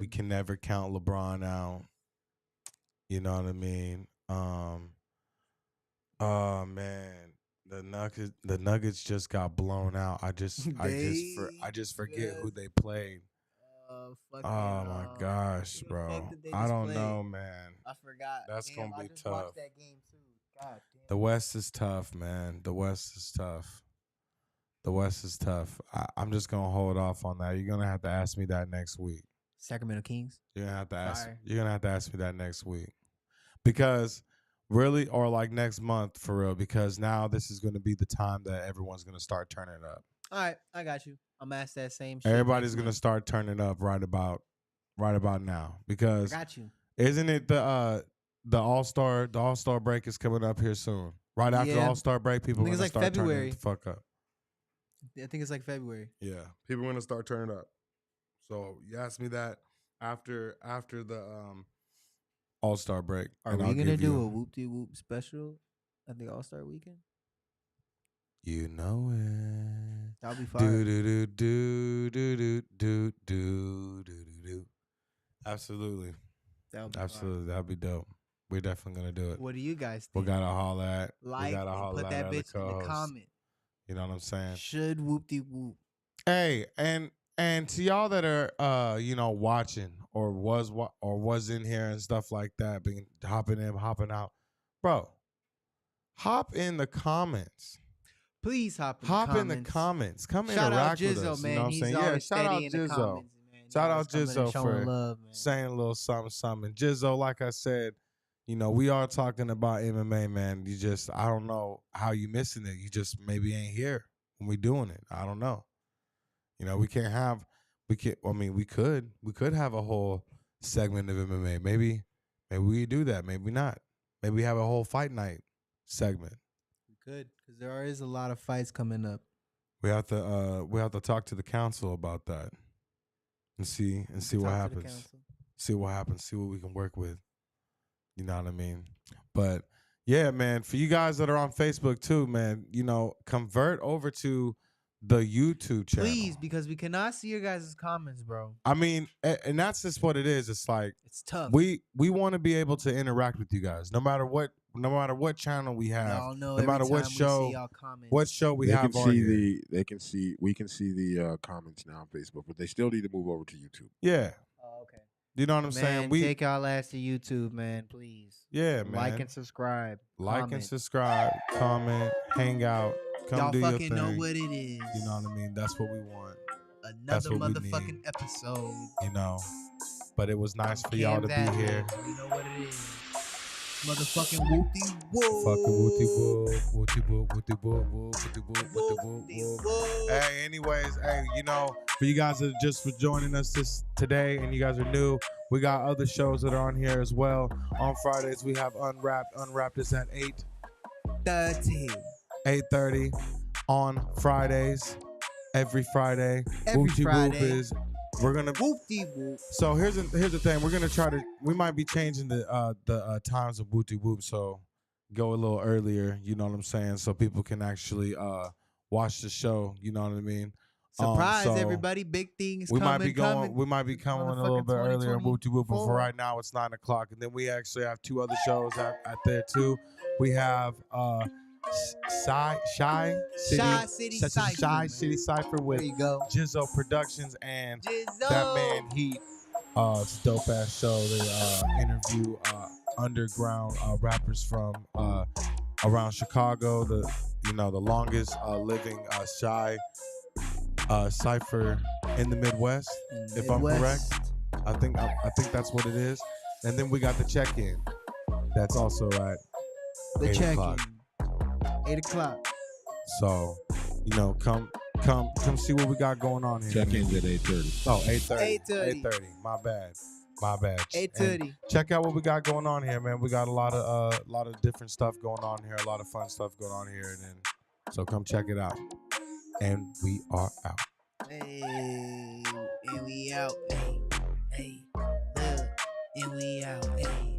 We can never count LeBron out. You know what I mean? Oh man, the Nuggets just got blown out. I just forget who they played. Oh my gosh, bro! I don't know, man. I forgot. That's gonna be tough. Watched that game too. God damn. The West is tough, man. The West is tough. I'm just gonna hold off on that. You're gonna have to ask me that next week. Sacramento Kings. You're gonna have to ask me that next week, because really, or like next month for real, because now this is gonna be the time that everyone's gonna start turning up. All right, I got you. I'm gonna ask that same shit. Everybody's gonna start turning up right about now, because I got you. Isn't it the the All-Star break is coming up here soon. Right after the All-Star break, people are going to start February. turning the fuck up. I think it's like February. Yeah, people are going to start turning up. So you asked me that after the All-Star break. Are we going to do a Whoopty Whoop special at the All-Star weekend? You know it. That'll be fire. Do. Absolutely. That'll be dope. We're definitely gonna do it. What do you guys think? We gotta holler at. Like, we gotta holler put that bitch in the comment. You know what I'm saying? Should Whoopty Whoop? Hey, and to y'all that are watching or was in here and stuff like that, being hopping in, hopping out, bro, hop in the comments. Please hop in the comments. Come shout interact out Gtfoh, with us. Man. You know what I'm saying? Yeah, shout out Gtfoh. Shout out Gtfoh for love, saying a little something. Gtfoh, like I said, we are talking about MMA, man. I don't know how you missing it. You just maybe ain't here when we doing it. I don't know. We could have a whole segment of MMA. Maybe we do that. Maybe not. Maybe we have a whole fight night segment. We could, because there is a lot of fights coming up. We have to talk to the council about that and see what happens. See what happens. See what we can work with. You know what I mean? But yeah, man, for you guys that are on Facebook too, man, convert over to the YouTube channel. Please, because we cannot see your guys' comments, bro. I mean, and that's just what it is. It's like it's tough. We want to be able to interact with you guys, no matter what channel we have, no matter what show we have on here. We can see the comments now on Facebook, but they still need to move over to YouTube. Yeah. Oh, okay. You know what I'm saying? We take y'all ass to YouTube, man. Please. Yeah, man. Like and subscribe. And subscribe. Comment. Hang out. Come y'all do your fucking thing. know what it is. You know what I mean? That's what we want. Another motherfucking episode. But it was nice for y'all to be here. You know what it is. Motherfucking Whoopty Whoop. Fucking Whoopty Whoop. Whoopty Whoop. Whoopty Whoop. Whoopty Whoop. Whoopty Whoop. Hey, anyways, for you guys that are just for joining us today and you guys are new, we got other shows that are on here as well. On Fridays, we have Unwrapped. Unwrapped is at 8:30 on Fridays. Every Friday. Whoopty Whoop is. We're gonna Whoopty Whoop. So here's the thing. We're gonna we might be changing the times of Whoopty Whoop, so go a little earlier. You know what I'm saying? So people can actually watch the show. You know what I mean? Surprise, everybody! Big things. We might be coming a little bit earlier in Whoopty Whoop, but for right now it's 9:00, and then we actually have two other shows at there too. We have Shy City Cypher with Gtfoh Productions and that man Heat. It's a dope ass show. They interview underground rappers from around Chicago. The longest living Shy Cypher in the Midwest. If I'm correct, I think that's what it is. And then we got the check-in. That's also at the 8 check-in. o'clock. 8 o'clock. So, come see what we got going on here. Check-ins at 8:30. Oh, 8:30. 8:30. My bad. 8:30. Check out what we got going on here, man. We got a lot of different stuff going on here, a lot of fun stuff going on here, and then so come check it out. And we are out. Hey, and we out. Hey, look, and we out. Hey.